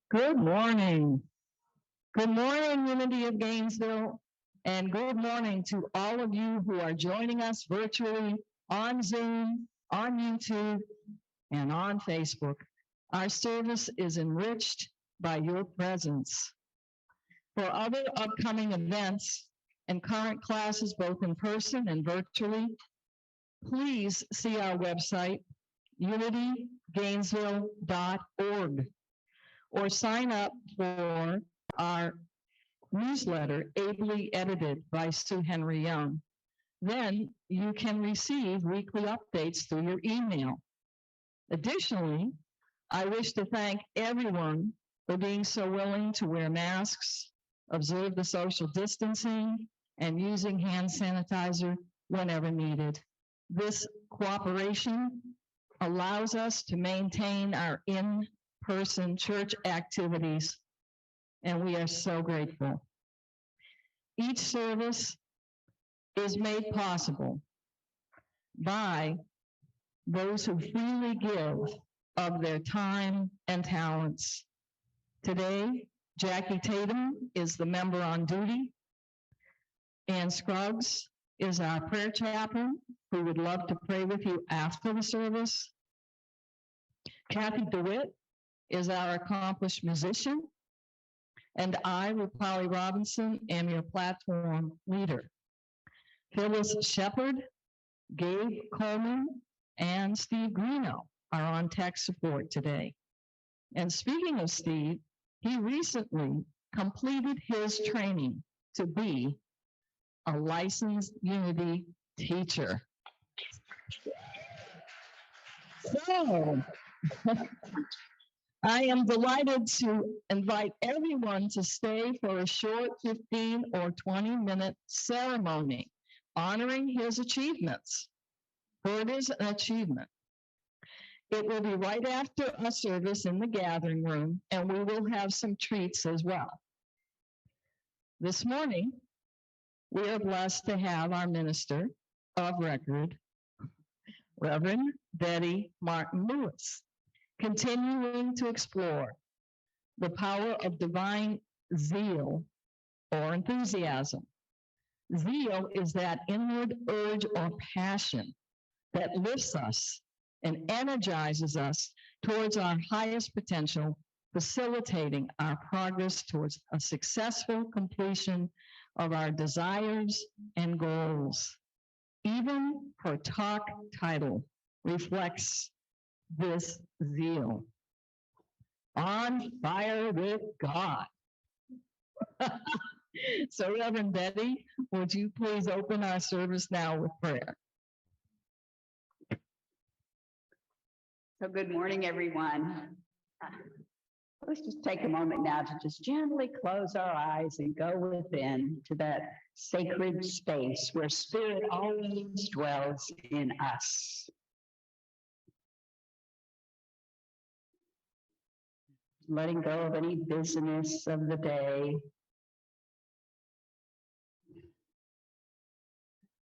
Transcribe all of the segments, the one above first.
Good morning. Good morning, Unity of Gainesville, and good morning to all of you who are joining us virtually on Zoom, on YouTube, and on Facebook. Our service is enriched by your presence. For other upcoming events and current classes, both in person and virtually, please see our website, unitygainesville.org, or sign up for our newsletter, ably edited by Sue Henry Young. Then you can receive weekly updates through your email. Additionally, I wish to thank everyone for being so willing to wear masks, observe the social distancing, and using hand sanitizer whenever needed. This cooperation allows us to maintain our in-person church activities, and we are so grateful. Each service is made possible by those who freely give of their time and talents. Today, Jackie Tatum is the member on duty. Ann Scruggs is our prayer chaplain who would love to pray with you after the service. Kathy DeWitt is our accomplished musician. And I, Rupali Robinson, am your platform leader. Phyllis Shepard, Gabe Coleman, and Steve Greeno are on tech support today. And speaking of Steve, he recently completed his training to be a licensed Unity teacher. So, I am delighted to invite everyone to stay for a short 15 or 20-minute ceremony honoring his achievements, for it is an achievement. It will be right after our service in the gathering room, and we will have some treats as well. This morning, we are blessed to have our minister of record, Reverend Betty Martin Lewis, continuing to explore the power of divine zeal or enthusiasm. Zeal is that inward urge or passion that lifts us and energizes us towards our highest potential, facilitating our progress towards a successful completion of our desires and goals. Even her talk title reflects this zeal. On fire with God. So, Reverend Betty, would you please open our service now with prayer? So good morning, everyone. Let's just take a moment now to just gently close our eyes and go within to that sacred space where Spirit always dwells in us. letting go of any busyness of the day.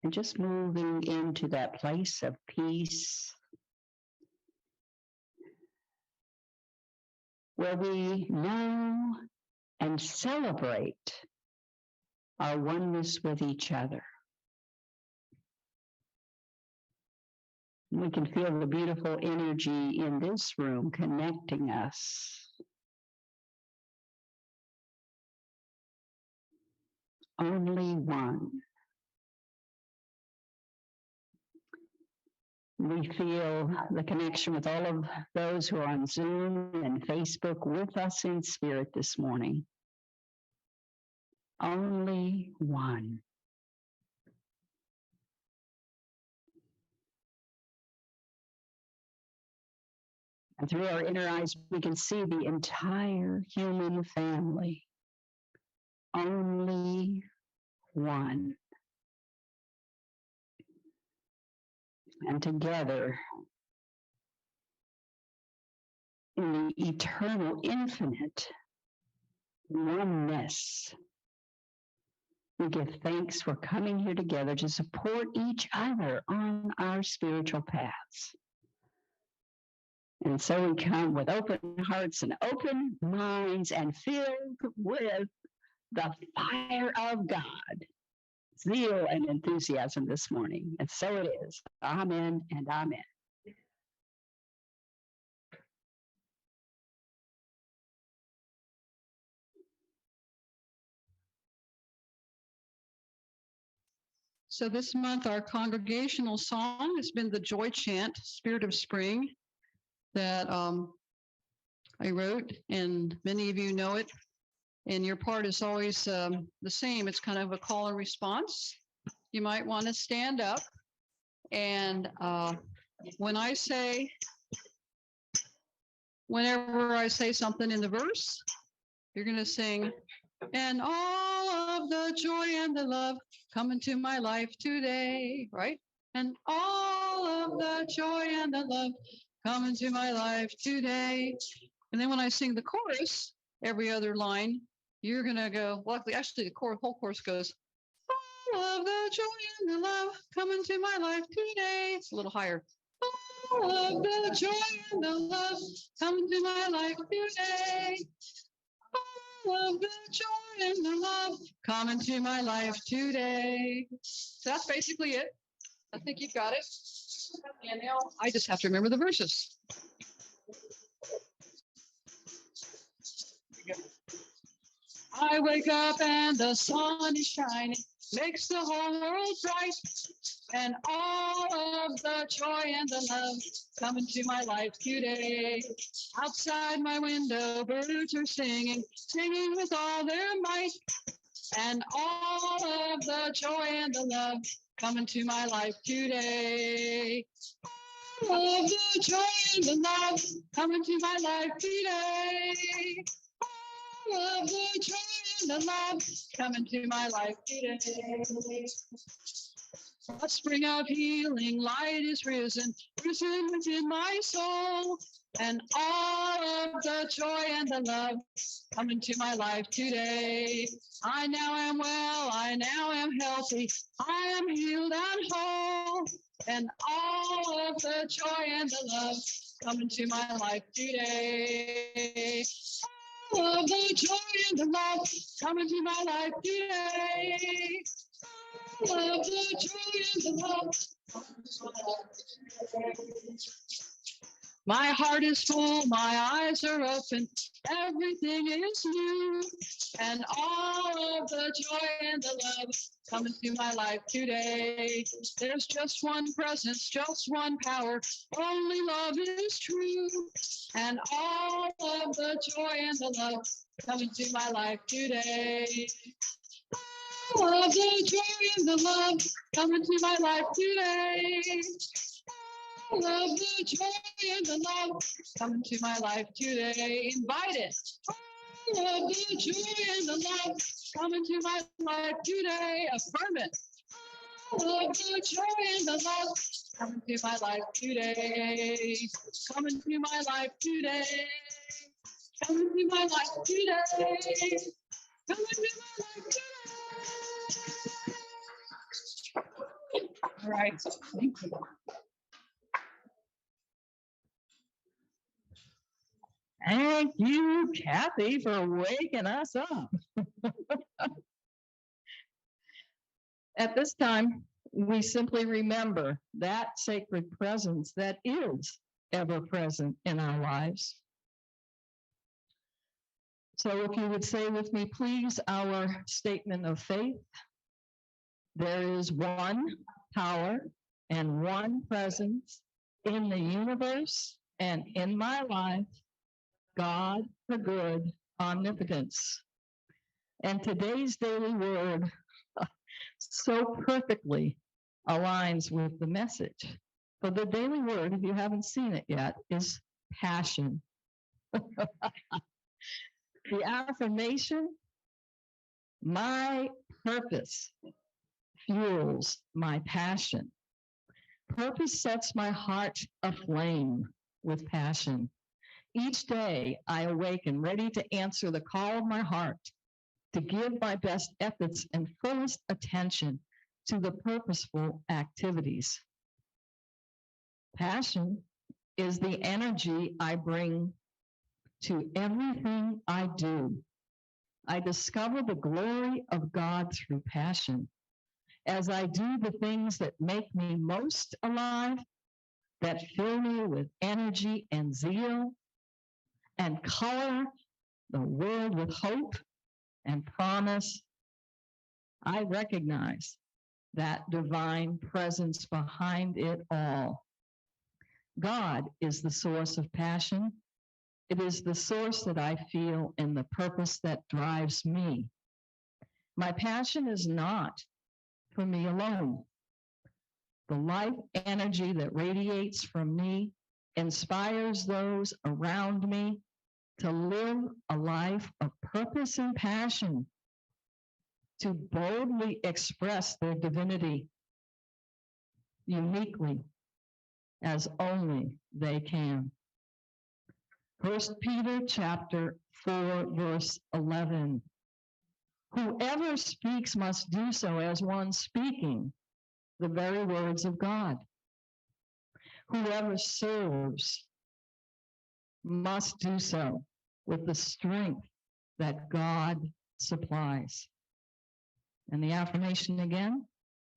And just moving into that place of peace where we know and celebrate our oneness with each other. We can feel the beautiful energy in this room connecting us. Only one. We feel the connection with all of those who are on Zoom and Facebook with us in spirit this morning. Only one. And through our inner eyes, we can see the entire human family. Only one. And together, in the eternal, infinite oneness, we give thanks for coming here together to support each other on our spiritual paths. And so we come with open hearts and open minds and filled with the fire of God, zeal and enthusiasm this morning. And so it is. Amen and amen. So this month, our congregational song has been the Joy Chant, Spirit of Spring, that I wrote, and many of you know it. And your part is always the same. It's kind of a call and response. You might want to stand up. And whenever I say something in the verse, you're going to sing, and all of the joy and the love come into my life today, right? And all of the joy and the love come into my life today. And then when I sing the chorus, every other line, you're going to go, well, actually the whole chorus goes, all of the joy and the love come into my life today. It's a little higher. All of the joy and the love come into my life today. All of the joy and the love come into my life today. So that's basically it. I think you've got it. And now I just have to remember the verses. I wake up and the sun is shining, makes the whole world bright, and all of the joy and the love come into my life today. Outside my window, birds are singing, singing with all their might, and all of the joy and the love come into my life today. All of the joy and the love come into my life today. All of the joy and the love come into my life today. A spring of healing light is risen within my soul. And all of the joy and the love come into my life today. I now am well, I now am healthy, I am healed and whole. And all of the joy and the love come into my life today. All of the joy and the love come into my life today. All of the joy and the love come into my life today. My heart is full, my eyes are open, everything is new, and all of the joy and the love come into my life today. There's just one presence, just one power, only love is true, and all of the joy and the love come into my life today. All of the joy and the love come into my life today. All of the joy and the love come into my life today. Invite it. All of the joy and the love come into my life today. Affirm it. All of the joy and the love come into my life today. Come into my life today. Come into my life today. Come into my life today. All right. Thank you. Thank you, Kathy, for waking us up. At this time, we simply remember that sacred presence that is ever present in our lives. So if you would say with me, please, our statement of faith. There is one power and one presence in the universe and in my life, God, the good, omnipotence. And today's daily word so perfectly aligns with the message. So the daily word, if you haven't seen it yet, is passion. The affirmation, my purpose fuels my passion. Purpose sets my heart aflame with passion. Each day I awaken ready to answer the call of my heart, to give my best efforts and fullest attention to the purposeful activities. Passion is the energy I bring to everything I do. I discover the glory of God through passion. As I do the things that make me most alive, that fill me with energy and zeal, and color the world with hope and promise, I recognize that divine presence behind it all. God is the source of passion. It is the source that I feel and the purpose that drives me. My passion is not for me alone. The life energy that radiates from me inspires those around me to live a life of purpose and passion, to boldly express their divinity uniquely as only they can. 1 Peter chapter 4, verse 11. Whoever speaks must do so as one speaking the very words of God. Whoever serves must do so with the strength that God supplies. And the affirmation again,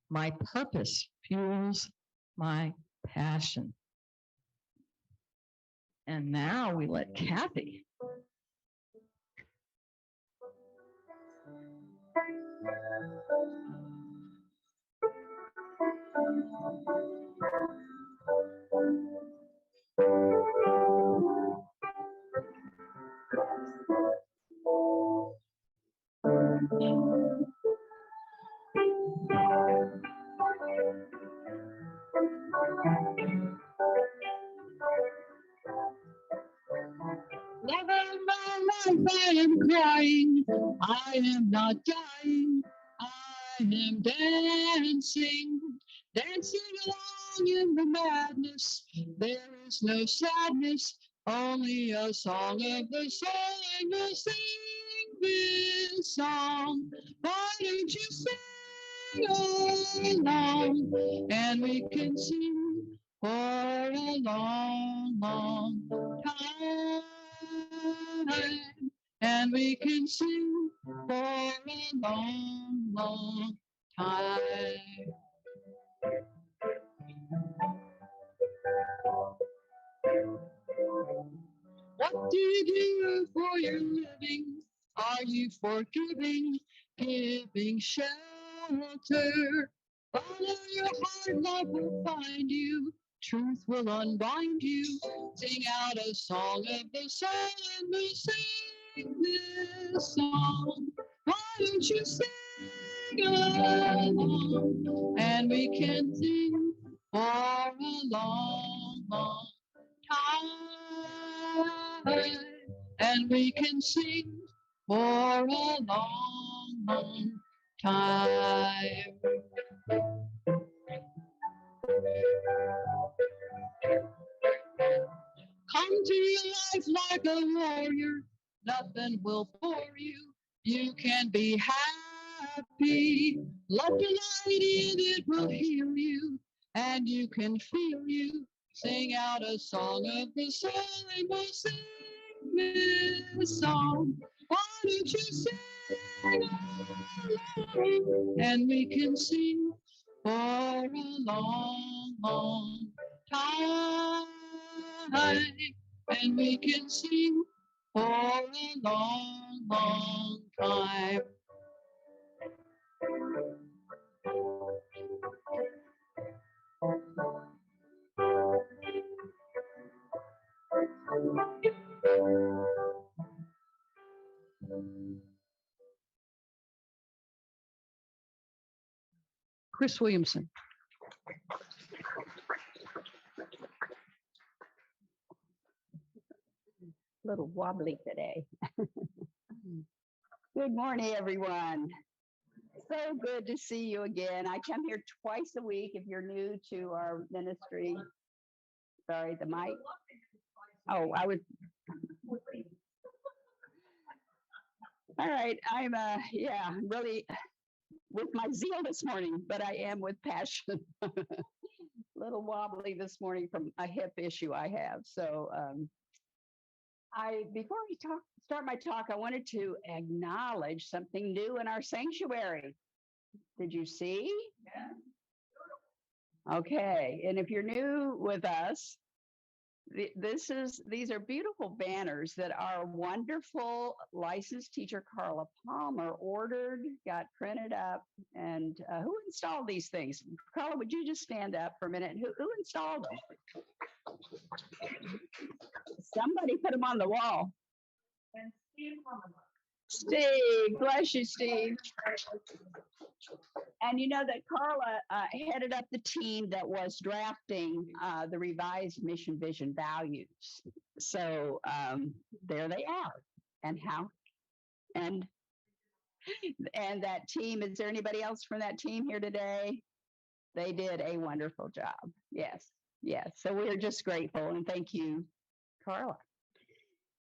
my purpose fuels my passion. And now we let Kathy. Never in my life I am crying, I am not dying, I am dancing, dancing along in the madness. There is no sadness, only a song of the soul, and we'll sing this song. Why don't you sing along, and we can sing for a long, long time. And we can sing for a long, long time. What do you do for your living? Are you forgiving, giving shelter? Follow your heart, love will find you. Truth will unbind you. Sing out a song of the soul, and we sing this song. Why don't you sing along? And we can sing for a long, long time. And we can sing for a long, long time. Come to your life like a warrior, nothing will bore you. You can be happy. Let the light in, it will heal you, and you can feel you. Sing out a song of the soul, and we'll sing this song. Why don't you sing along? And we can sing for a long, long time. And we can sing for a long, long time. Chris Williamson. Little wobbly today. Good morning, everyone. So good to see you again. I come here twice a week if you're new to our ministry. Sorry, the mic. Oh, I was. All right, I'm really with my zeal this morning, but I am with passion. Little wobbly this morning from a hip issue I have. So before we start my talk, I wanted to acknowledge something new in our sanctuary. Did you see? Yeah. Okay, and if you're new with us, these are beautiful banners that our wonderful licensed teacher Carla Palmer ordered, got printed up, and who installed these things? Carla, would you just stand up for a minute? Who installed them? Somebody put them on the wall. And Steve, bless you, Steve. And you know that Carla headed up the team that was drafting the revised mission, vision, values. So there they are. And and that team, is there anybody else from that team here today? They did a wonderful job. Yes. So we're just grateful and thank you, Carla.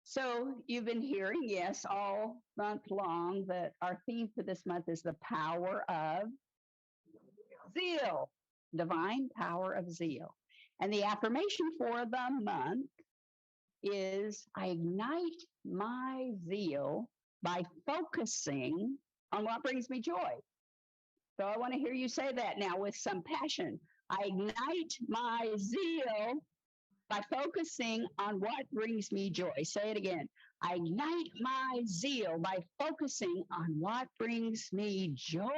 So you've been hearing, yes, all month long that our theme for this month is the power of zeal, divine power of zeal. And the affirmation for the month is I ignite my zeal by focusing on what brings me joy. So I want to hear you say that now with some passion. I ignite my zeal by focusing on what brings me joy. Say it again. I ignite my zeal by focusing on what brings me joy.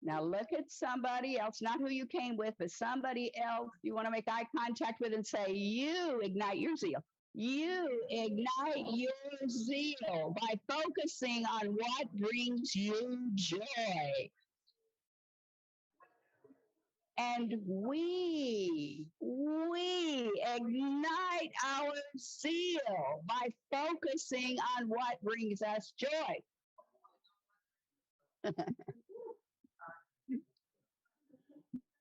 Now look at somebody else, not who you came with, but somebody else you want to make eye contact with and say, you ignite your zeal. You ignite your zeal by focusing on what brings you joy. And we ignite our zeal by focusing on what brings us joy.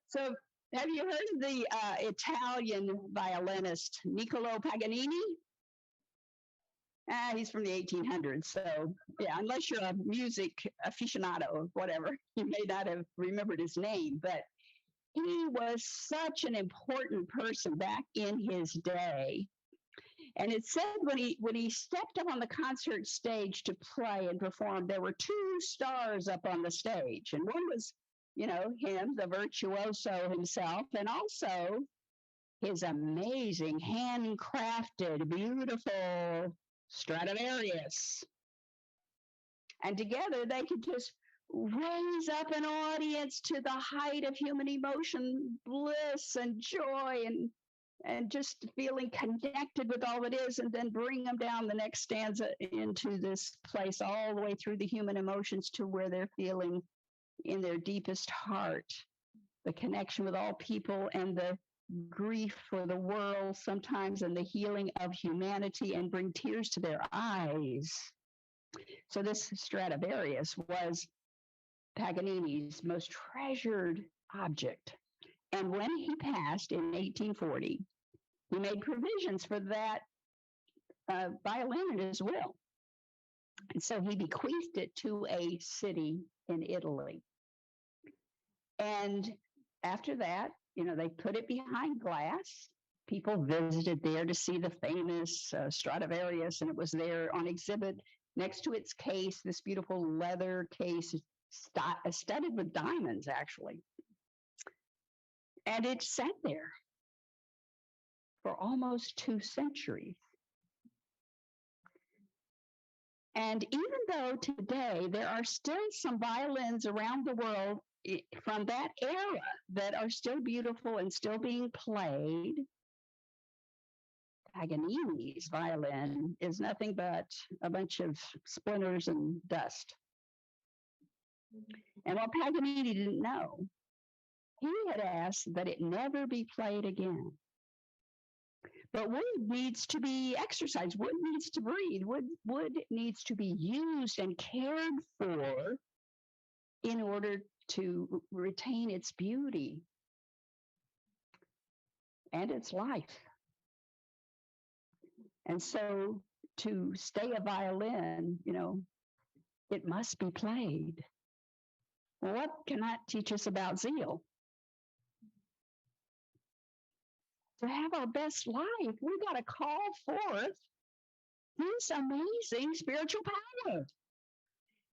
So have you heard of the Italian violinist Niccolo Paganini? He's from the 1800s. So yeah, unless you're a music aficionado or whatever, you may not have remembered his name, but he was such an important person back in his day. And it said when he stepped up on the concert stage to play and perform, there were two stars up on the stage. And one was, him, the virtuoso himself, and also his amazing handcrafted, beautiful Stradivarius. And together they could just raise up an audience to the height of human emotion, bliss and joy and just feeling connected with all it is, and then bring them down the next stanza into this place all the way through the human emotions to where they're feeling in their deepest heart, the connection with all people and the grief for the world sometimes and the healing of humanity, and bring tears to their eyes. So this Stradivarius was Paganini's most treasured object. And when he passed in 1840, he made provisions for that violin in his will. And so he bequeathed it to a city in Italy. And after that, they put it behind glass. People visited there to see the famous Stradivarius, and it was there on exhibit next to its case, this beautiful leather case studded with diamonds, actually. And it sat there for almost 2 centuries. And even though today there are still some violins around the world from that era that are still beautiful and still being played, Paganini's violin is nothing but a bunch of splinters and dust. And what Paganini didn't know, he had asked that it never be played again. But wood needs to be exercised. Wood needs to breathe. Wood needs to be used and cared for in order to retain its beauty and its life. And so to stay a violin, it must be played. Well, what can that teach us about zeal? To have our best life, we've got to call forth this amazing spiritual power.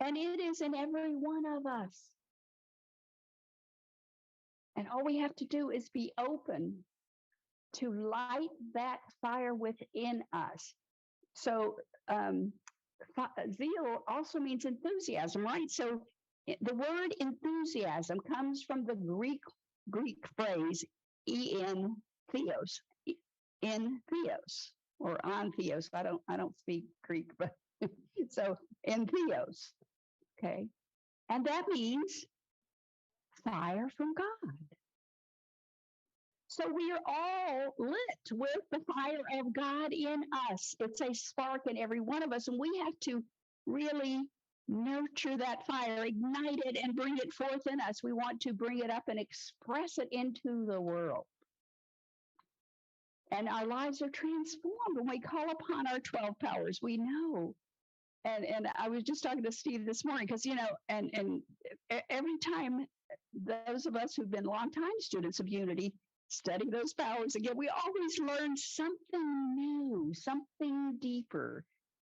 And it is in every one of us. And all we have to do is be open to light that fire within us. So zeal also means enthusiasm, right? So the word enthusiasm comes from the Greek phrase en theos, in theos, or on theos. I don't speak Greek, but so in theos, okay, and that means fire from God. So we are all lit with the fire of God in us. It's a spark in every one of us, and we have to really nurture that fire, ignite it, and bring it forth in us. We want to bring it up and express it into the world. And our lives are transformed when we call upon our 12 powers. We know. And I was just talking to Steve this morning because, and every time those of us who've been longtime students of Unity study those powers again, we always learn something new, something deeper,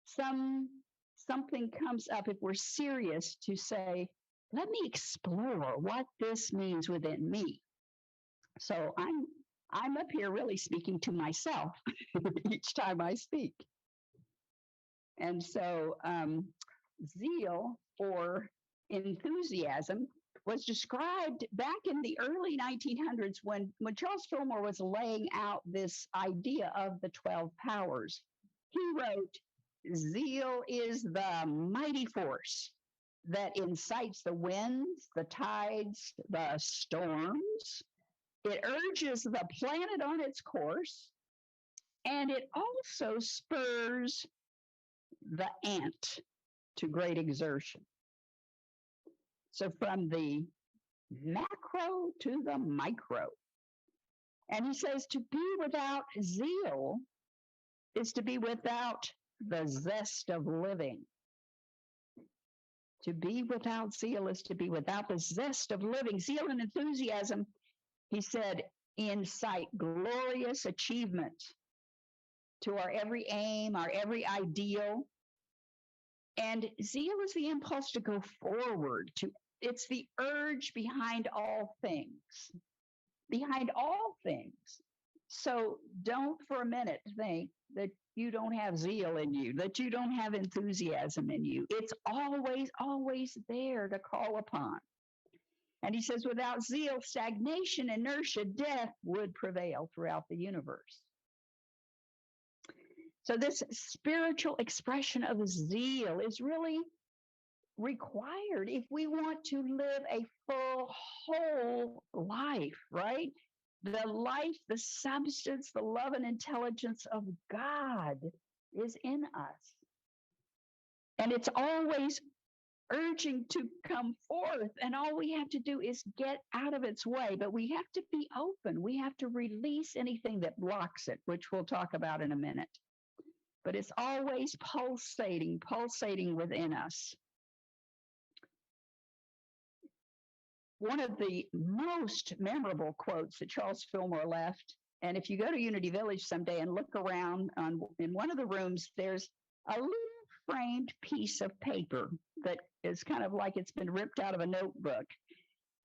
something comes up if we're serious to say, let me explore what this means within me. So I'm up here really speaking to myself each time I speak. And so zeal or enthusiasm was described back in the early 1900s when Charles Fillmore was laying out this idea of the 12 powers. He wrote, zeal is the mighty force that incites the winds, the tides, the storms. It urges the planet on its course, and it also spurs the ant to great exertion. So from the macro to the micro. And he says to be without zeal is to be without the zest of living. To be without zeal is to be without the zest of living. Zeal and enthusiasm, he said, incite glorious achievement to our every aim, our every ideal. And zeal is the impulse to go forward. It's the urge behind all things. Behind all things. So don't for a minute think that you don't have zeal in you, that you don't have enthusiasm in you. It's always there to call upon. And he says, without zeal, stagnation, inertia, death would prevail throughout the universe. So this spiritual expression of zeal is really required if we want to live a full, whole life, right? The life, the substance, the love and intelligence of God is in us. And it's always urging to come forth, and all we have to do is get out of its way. But we have to be open. We have to release anything that blocks it, which we'll talk about in a minute. but it's always pulsating within us. One of the most memorable quotes that Charles Fillmore left, and if you go to Unity Village someday and look around in one of the rooms, there's a little framed piece of paper that is kind of like it's been ripped out of a notebook.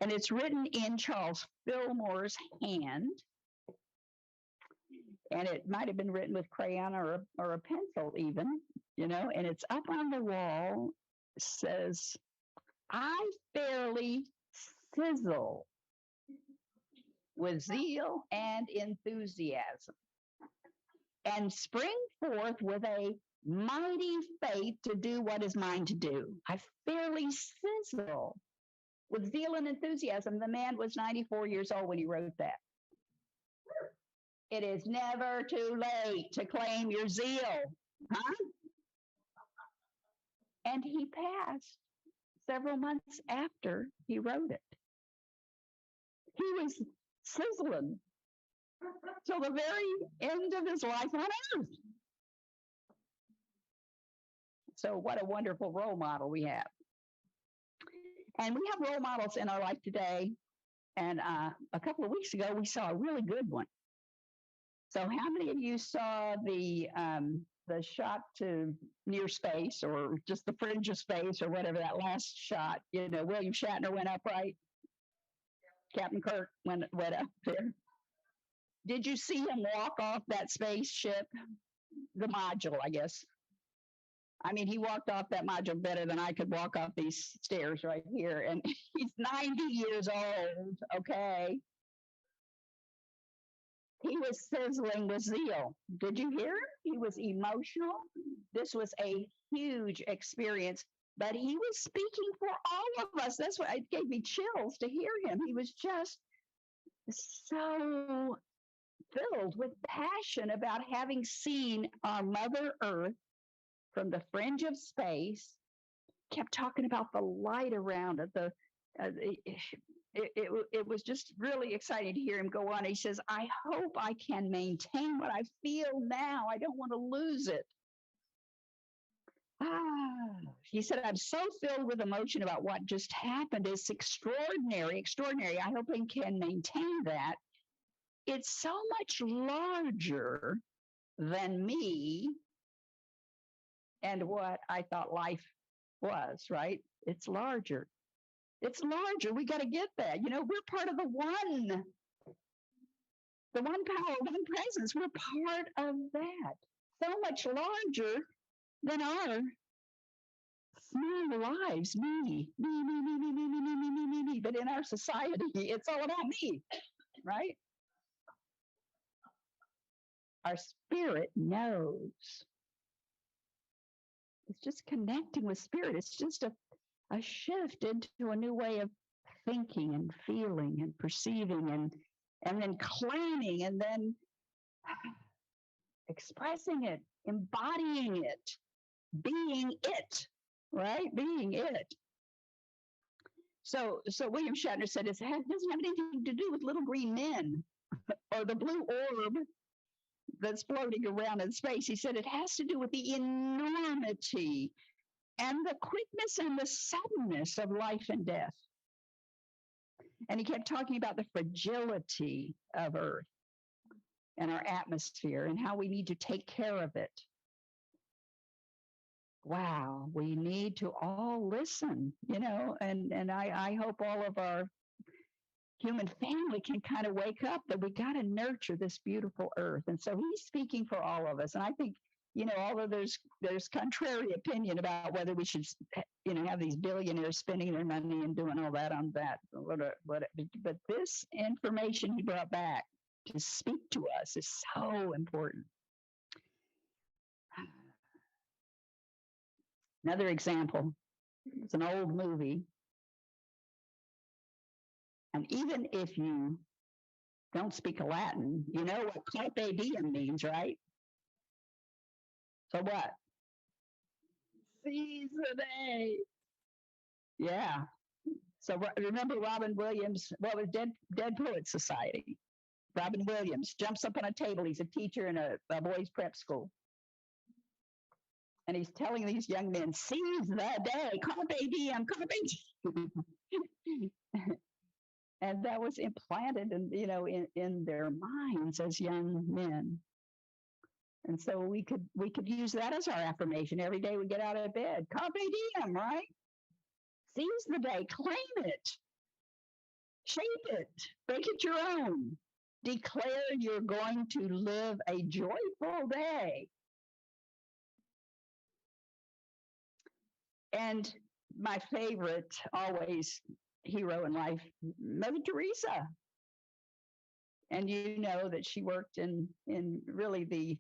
And it's written in Charles Fillmore's hand. And it might have been written with crayon or a pencil even, and it's up on the wall. It says, I fairly sizzle with zeal and enthusiasm and spring forth with a mighty faith to do what is mine to do. I fairly sizzle with zeal and enthusiasm. The man was 94 years old when he wrote that. It is never too late to claim your zeal, huh? And he passed several months after he wrote it. He was sizzling till the very end of his life on earth. So what a wonderful role model we have. And we have role models in our life today. And a couple of weeks ago, we saw a really good one. So how many of you saw the shot to near space, or just the fringe of space, or whatever, that last shot? William Shatner went up, right? Captain Kirk went up there. Did you see him walk off that spaceship? The module, I guess. I mean, he walked off that module better than I could walk off these stairs right here. And he's 90 years old, okay? He was sizzling with zeal. Did you hear? He was emotional. This was a huge experience, but he was speaking for all of us. That's why it gave me chills to hear him. He was just so filled with passion about having seen our Mother Earth from the fringe of space. Kept talking about the light around it, it was just really exciting to hear him go on. He says, I hope I can maintain what I feel now. I don't want to lose it. He said, I'm so filled with emotion about what just happened. It's extraordinary. I hope I can maintain that. It's so much larger than me and what I thought life was, right? It's larger. We got to get that. We're part of the one power, one presence. We're part of that. So much larger than our small lives. Me. But in our society, it's all about me, right? Our spirit knows. It's just connecting with spirit. It's just a shift into a new way of thinking and feeling and perceiving and then claiming and then expressing it, embodying it, being it, right? Being it. So William Shatner said it doesn't have anything to do with little green men or the blue orb that's floating around in space. He said it has to do with the enormity and the quickness and the suddenness of life and death. And he kept talking about the fragility of Earth and our atmosphere and how we need to take care of it. Wow, we need to all listen, and I hope all of our human family can kind of wake up that we got to nurture this beautiful Earth. And so he's speaking for all of us. And I think, although there's contrary opinion about whether we should, have these billionaires spending their money and doing all that on that. But this information he brought back to speak to us is so important. Another example, it's an old movie. And even if you don't speak Latin, you know what carpe diem means, right? So what? Seize the day. Yeah. So remember Robin Williams, what was Dead Poets Society? Robin Williams jumps up on a table. He's a teacher in a boys' prep school. And he's telling these young men, seize the day, carpe diem, carpe diem. And that was implanted in their minds as young men. And so we could use that as our affirmation every day we get out of bed. Carpe diem, right? Seize the day, claim it, shape it, make it your own. Declare you're going to live a joyful day. And my favorite, always hero in life, Mother Teresa. And you know that she worked in really the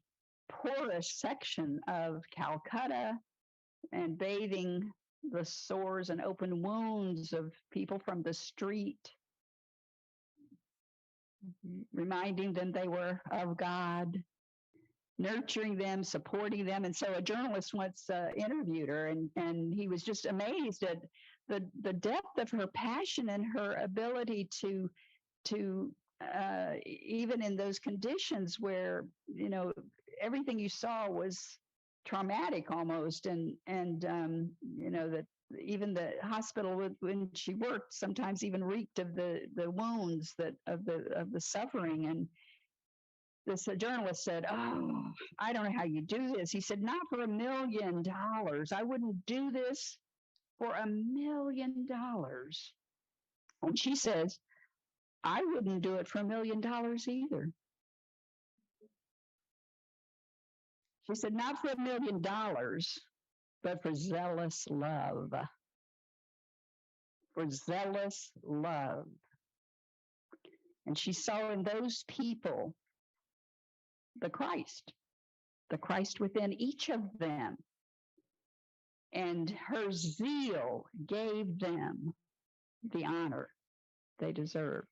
poorest section of Calcutta and bathing the sores and open wounds of people from the street, reminding them they were of God, nurturing them, supporting them. And so a journalist once interviewed her, and he was just amazed at the depth of her passion and her ability to even in those conditions where everything you saw was traumatic almost, and that even the hospital when she worked sometimes even reeked of the wounds of the suffering. And this journalist said, "Oh, I don't know how you do this." He said, "Not for $1 million. I wouldn't do this for $1 million." And she says, "I wouldn't do it for $1 million either." She said, "Not for $1 million, but for zealous love." For zealous love. And she saw in those people the Christ within each of them. And her zeal gave them the honor they deserved.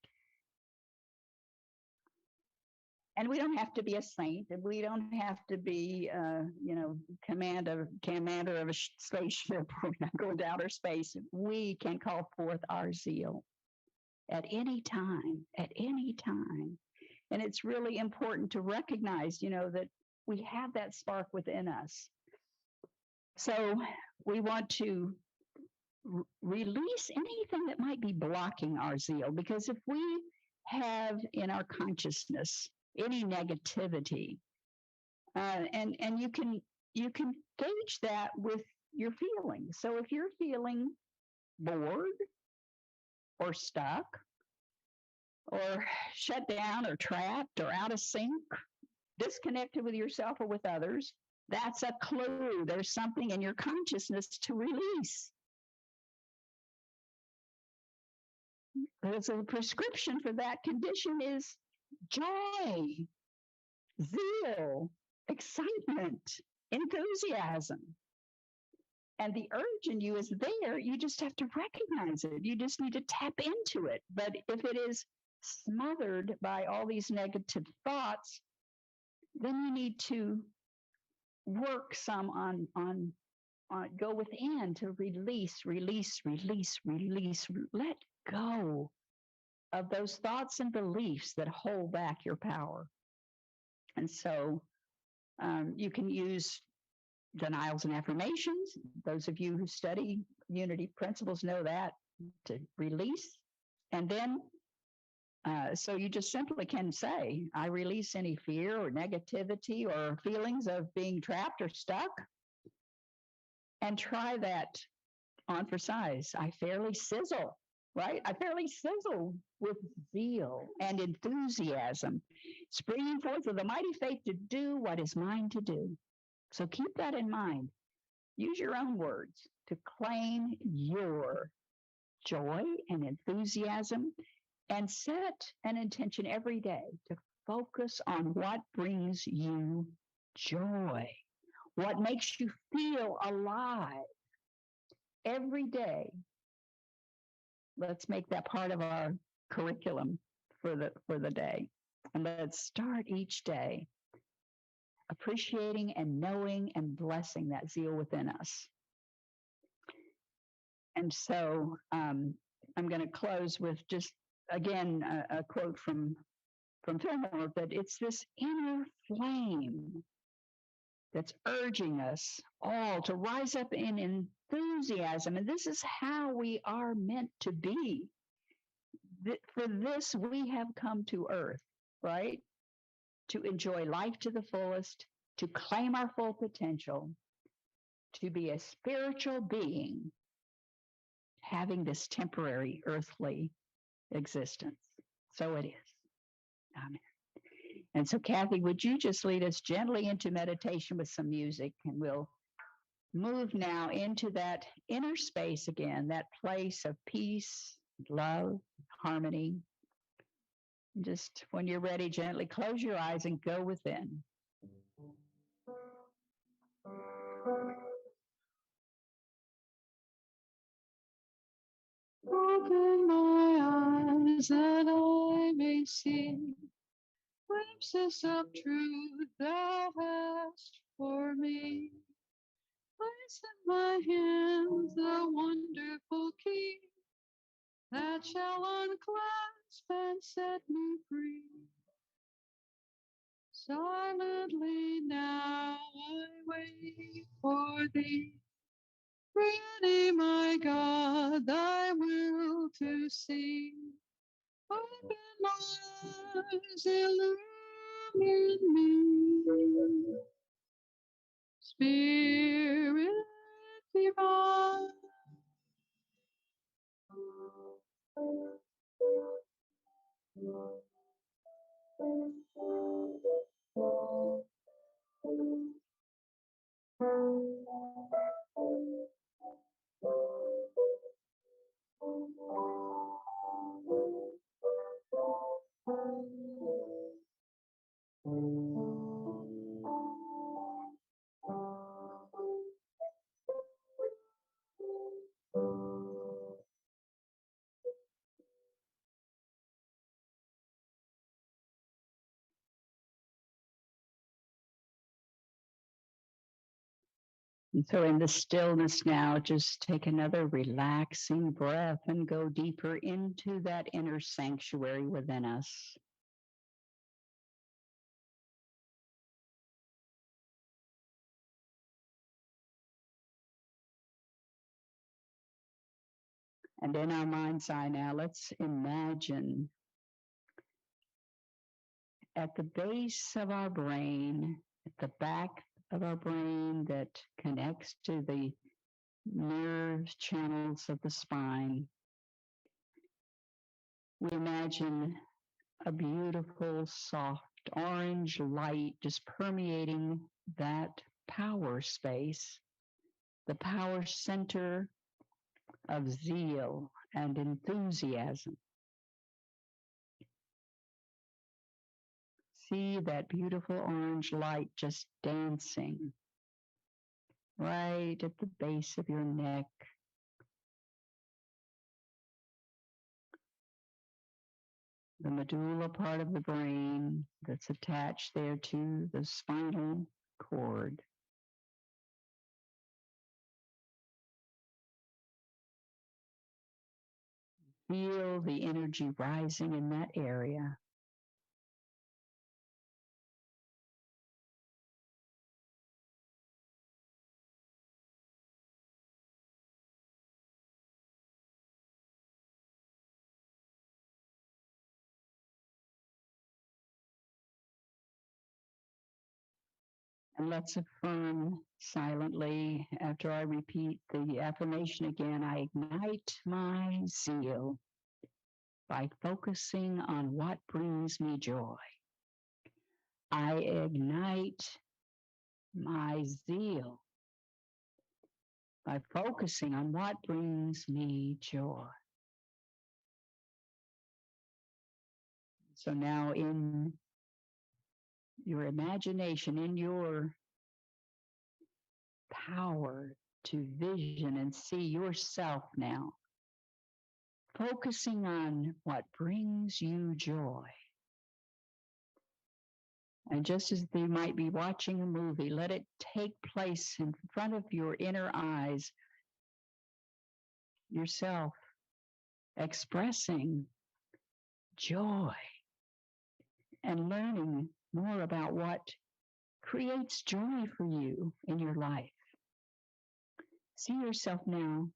And we don't have to be a saint, and we don't have to be, commander of a spaceship. We're not going to outer space. We can call forth our zeal at any time, And it's really important to recognize, that we have that spark within us. So we want to release anything that might be blocking our zeal, because if we have in our consciousness any negativity, and you can gauge that with your feelings. So if you're feeling bored or stuck or shut down or trapped or out of sync, disconnected with yourself or with others, that's a clue. There's something in your consciousness to release. There's a prescription for that condition is joy, zeal, excitement, enthusiasm. And the urge in you is there. You just have to recognize it. You just need to tap into it. But if it is smothered by all these negative thoughts, then you need to work some on go within to release. Let go of those thoughts and beliefs that hold back your power. And so you can use denials and affirmations. Those of you who study unity principles know that, to release. And then, so you just simply can say, I release any fear or negativity or feelings of being trapped or stuck. And try that on for size. I fairly sizzle, right? I fairly sizzle with zeal and enthusiasm, springing forth with a mighty faith to do what is mine to do. So keep that in mind. Use your own words to claim your joy and enthusiasm, and set an intention every day to focus on what brings you joy, what makes you feel alive every day. Let's make that part of our curriculum for the day. And let's start each day appreciating and knowing and blessing that zeal within us. And so I'm going to close with just, again, a quote from Fillmore, that it's this inner flame that's urging us all to rise up in enthusiasm. And this is how we are meant to be. For this, we have come to earth, right? To enjoy life to the fullest, to claim our full potential, to be a spiritual being having this temporary earthly existence. So it is. Amen. And so, Kathy, would you just lead us gently into meditation with some music, and we'll move now into that inner space again, that place of peace, love, harmony. Just when you're ready, gently close your eyes and go within. Open my eyes that I may see glimpses of truth thou hast for me. Place in my hands the wonderful key that shall unclasp and set me free. Silently now I wait for thee, ready, my God, thy will to see. Open my eyes, illumine me. Spirit divine. And so, in the stillness now, just take another relaxing breath and go deeper into that inner sanctuary within us. And in our mind's eye now, let's imagine at the base of our brain, at the back of our brain that connects to the nerve channels of the spine, we imagine a beautiful, soft orange light just permeating that power space, the power center of zeal and enthusiasm. See that beautiful orange light just dancing right at the base of your neck. The medulla part of the brain that's attached there to the spinal cord. Feel the energy rising in that area. And let's affirm silently after I repeat the affirmation again. I ignite my zeal by focusing on what brings me joy. I ignite my zeal by focusing on what brings me joy. So now in your imagination, in your power to vision and see yourself now, focusing on what brings you joy. And just as they might be watching a movie, let it take place in front of your inner eyes, yourself expressing joy and learning more about what creates joy for you in your life. See yourself now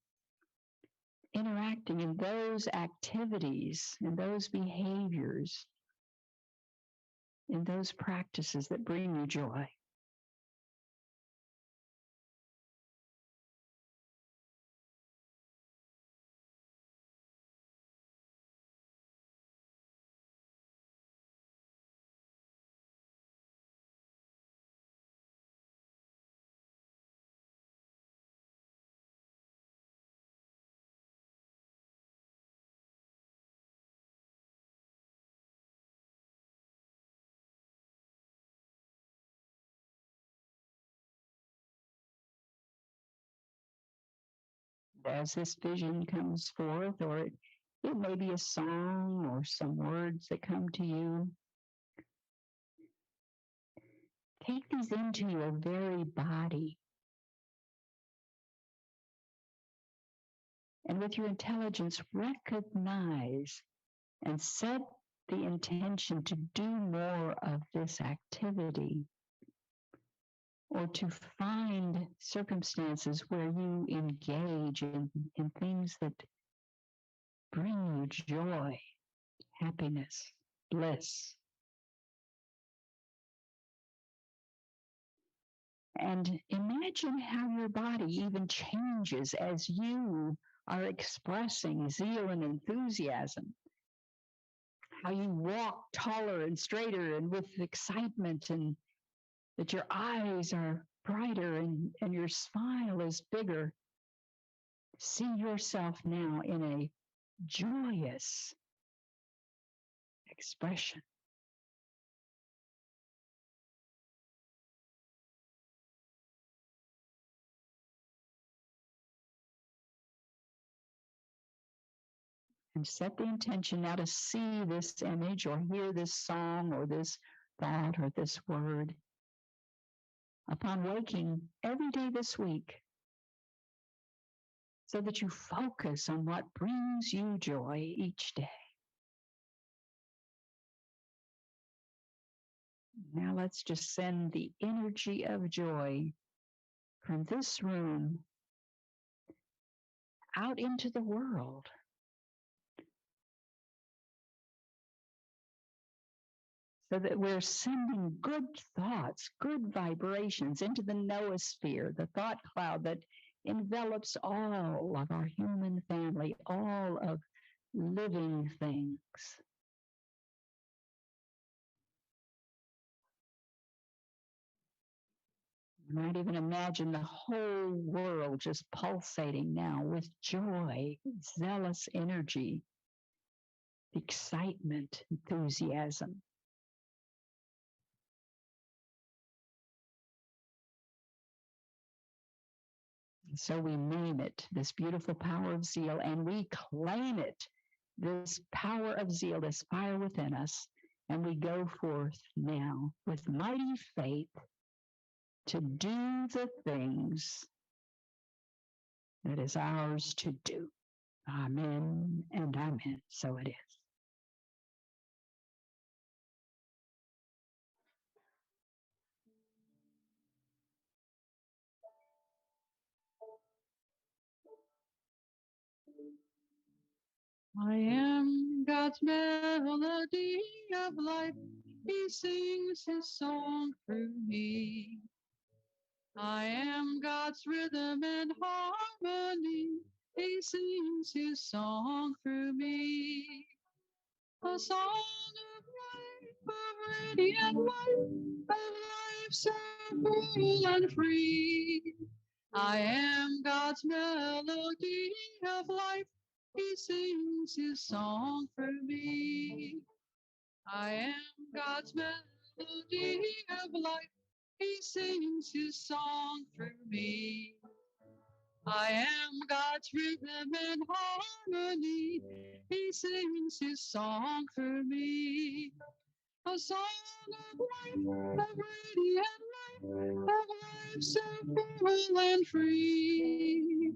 interacting in those activities, in those behaviors, in those practices that bring you joy. As this vision comes forth, or it may be a song or some words that come to you, take these into your very body. And with your intelligence, recognize and set the intention to do more of this activity, or to find circumstances where you engage in things that bring you joy, happiness, bliss. And imagine how your body even changes as you are expressing zeal and enthusiasm. How you walk taller and straighter and with excitement, and that your eyes are brighter and your smile is bigger. See yourself now in a joyous expression. And set the intention now to see this image or hear this song or this thought or this word upon waking every day this week, so that you focus on what brings you joy each day. Now let's just send the energy of joy from this room out into the world. So that we're sending good thoughts, good vibrations into the noosphere, the thought cloud that envelops all of our human family, all of living things. You might even imagine the whole world just pulsating now with joy, zealous energy, excitement, enthusiasm. So we name it, this beautiful power of zeal, and we claim it, this power of zeal, this fire within us, and we go forth now with mighty faith to do the things that is ours to do. Amen and amen. So it is. I am God's melody of life. He sings his song through me. I am God's rhythm and harmony. He sings his song through me. A song of life, of radiant life, of life so full and free. I am God's melody of life. He sings his song through me. I am God's melody of life. He sings his song through me. I am God's rhythm and harmony. He sings his song through me. A song of life, of radiant life, of life so full and free.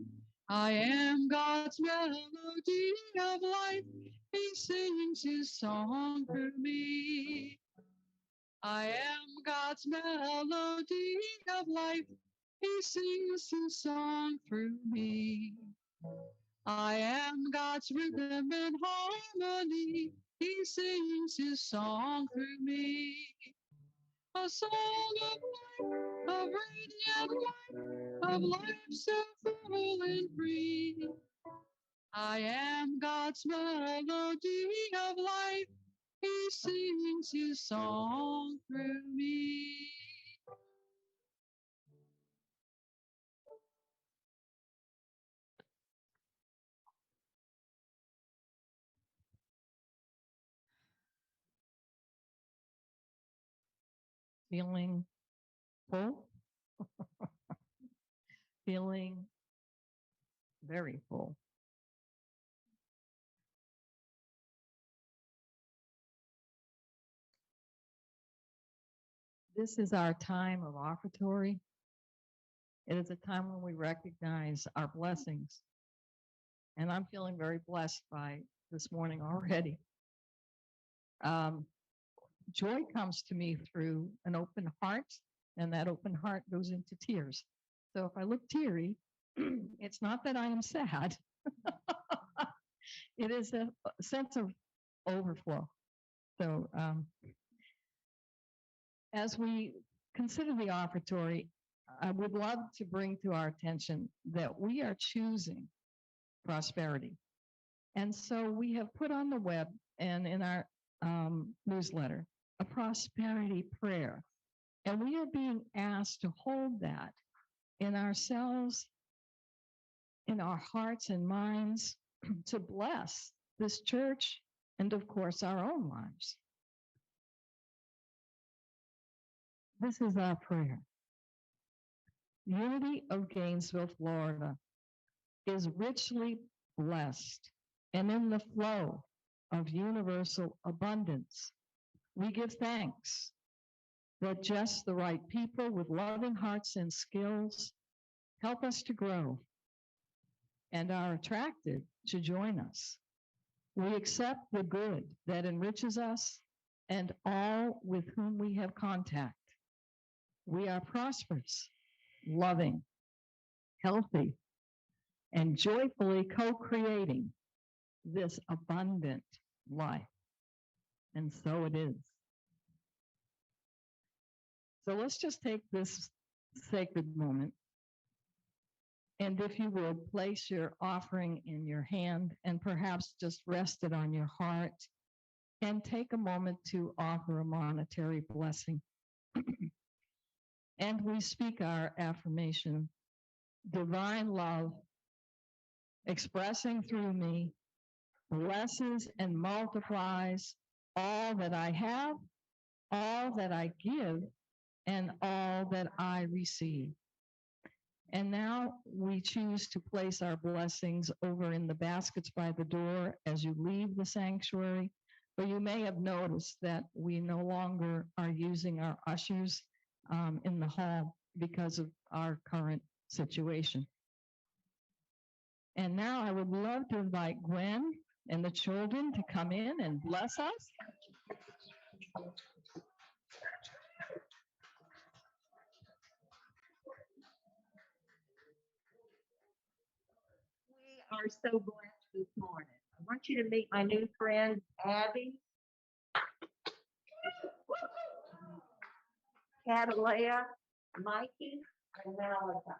I am God's melody of life. He sings his song through me. I am God's melody of life. He sings his song through me. I am God's rhythm and harmony. He sings his song through me. A song of life, of radiant life, of life so full and free. I am God's melody of life. He sings his song through me. Feeling full? Feeling very full. This is our time of offertory. It is a time when we recognize our blessings. And I'm feeling very blessed by this morning already. Joy comes to me through an open heart, and that open heart goes into tears. So if I look teary, it's not that I am sad. It is a sense of overflow. So as we consider the offertory, I would love to bring to our attention that we are choosing prosperity. And so we have put on the web and in our newsletter a prosperity prayer. And we are being asked to hold that in ourselves, in our hearts and minds, to bless this church and, of course, our own lives. This is our prayer. Unity of Gainesville, Florida is richly blessed and in the flow of universal abundance. We give thanks that just the right people with loving hearts and skills help us to grow and are attracted to join us. We accept the good that enriches us and all with whom we have contact. We are prosperous, loving, healthy, and joyfully co-creating this abundant life. And so it is. So let's just take this sacred moment. And if you would, place your offering in your hand and perhaps just rest it on your heart and take a moment to offer a monetary blessing. And we speak our affirmation, divine love expressing through me blesses and multiplies all that I have, all that I give, and all that I receive. And now we choose to place our blessings over in the baskets by the door as you leave the sanctuary. But you may have noticed that we no longer are using our ushers in the hall because of our current situation. And now I would love to invite Gwen and the children to come in and bless us. We are so blessed this morning. I want you to meet my new friend, Abby. Catalea, Mikey, and Malachi.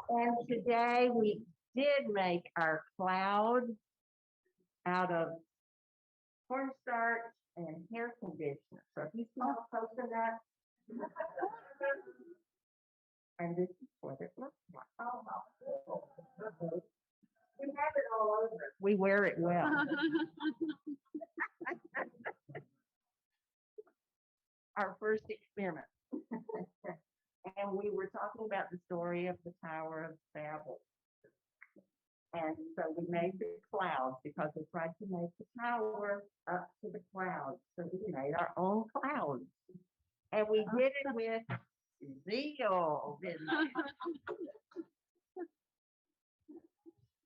And today we did make our cloud out of cornstarch and hair conditioner. So if you smell coconut, and this is what it looks like. We have it all over. We wear it well. Our first experiment. And we were talking about the story of the Tower of Babel. And so we made the clouds because we tried to make the tower up to the clouds. So we made our own clouds. And we did it with zeal, didn't we?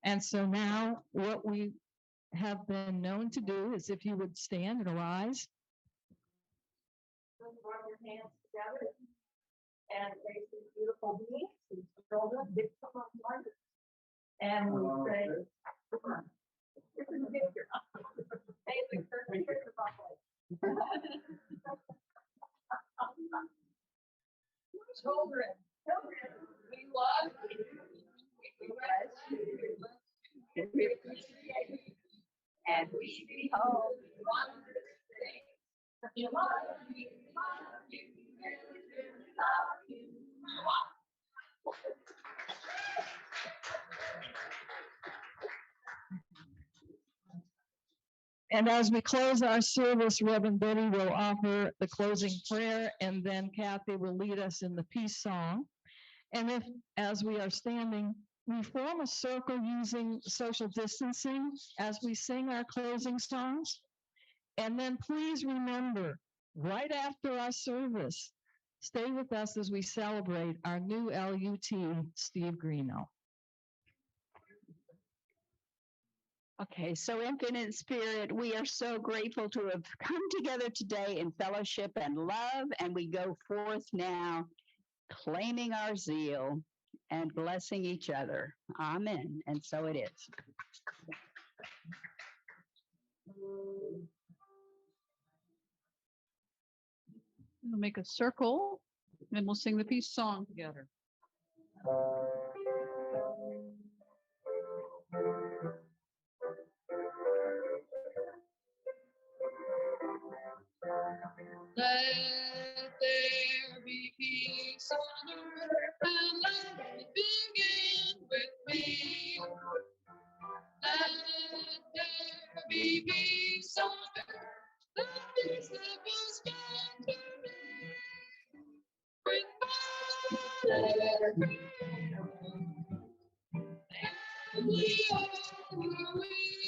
And so now what we have been known to do is if you would stand and arise. Just rub your hands together and face this beautiful being, who's children, big come on, Margaret. And we say, this is a picture. Hey, we turn the picture off. Children, we love you. We bless you. We appreciate you. And we behold wondrous things. You love you, love you, love you. And as we close our service, Reverend Betty will offer the closing prayer, and then Kathy will lead us in the peace song. And if, as we are standing, we form a circle using social distancing as we sing our closing songs. And then please remember, right after our service, stay with us as we celebrate our new LUT, Steve Greeno. Okay, so Infinite Spirit, we are so grateful to have come together today in fellowship and love, and we go forth now claiming our zeal and blessing each other. Amen. And so it is. We'll make a circle and we'll sing the peace song together. Let there be peace on earth and let it begin with me. Let there be peace on earth, the peace that was meant to be. With God and we are weak.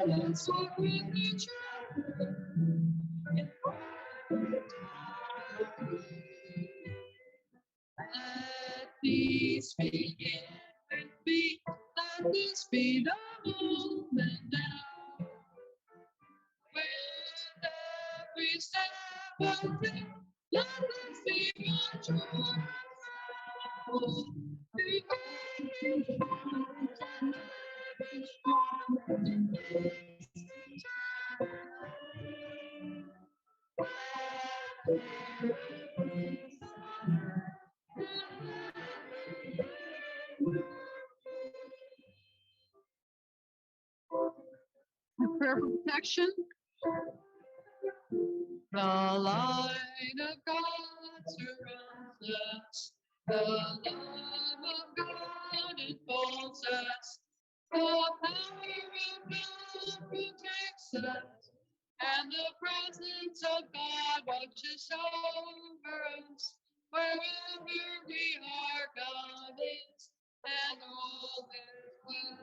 Let us walk with each other. Let peace begin with me. Let this be the moment now. With every step of faith, let us be more joyful. A prayer for protection. The light of God surrounds us. The love of God enfolds us. The power of God protects us. And the presence of God watches over us. Wherever we are, God is, and all is